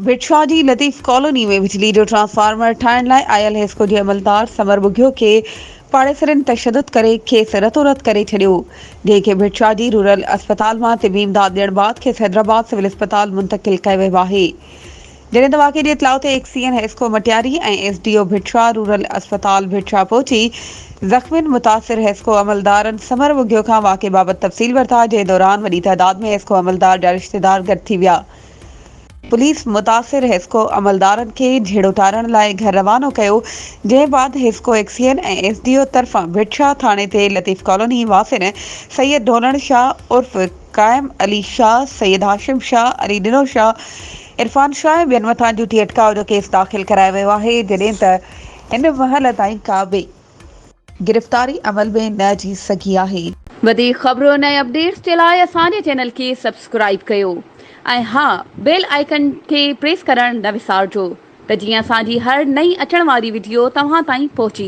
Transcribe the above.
भिटशा जी Latif colony में बिजली जो ट्रांसफार्मर ठाहिण लाइ आयल हिस्को जे अमलदार समर बुघियो खे पाड़ेसरनि तशदुद करे खेसि रतोरत करे छॾियो, जंहिंखे भिटशा जी रूरल अस्पताल मां तिबी इमदाद ॾियण बाद खेसि हैदराबाद सिविल अस्पताल मुंतक़िल कयो वियो आहे। जॾहिं त वाक़े जी इतलाउ ते एक्सीएन हिस्को मटियारी ऐं एसडीओ भिटशा रूरल अस्पताल भिटशा पहुची ज़ख़्मियुनि मुतासिर हिस्को अमलदारनि समर बुघियो खां वाक़े बाबति तफ़सील वरिता, जंहिं दौरान वॾी तइदाद में हिस्को अमलदार जा रिश्तेदार गॾु थी विया। पुलिस मुतासिर हिस्को अमलदारनि खे झेड़ो टारण लाइ घर रवानो कयो, जंहिं बाद हिस्को एक्सीएन ऐं एसडीओ तरफ़ां भिटशा थाणे ते लतीफ़ कॉलोनी वासिन सैयद ढोलण शाह उर्फ़ कायम अली शाह, सैयद हाशिम शाह, अली डिनो शाह, इरफान शाह ऐं ॿियनि मथां झूठी अटकाव जो केस दाख़िल करायो वियो आहे, जॾहिं त हिन महल ताईं का बि गिरफ़्तारी अमल में न अची सघी आहे। वधीक ख़बरुनि ऐं अपडेट्स जे लाइ असांजे चैनल खे सब्सक्राइब कयो ऐं हा, बेल आइकन खे प्रेस करणु न विसारिजो त जीअं असांजी हर नई अचण वारी वीडियो तव्हां ताईं पहुची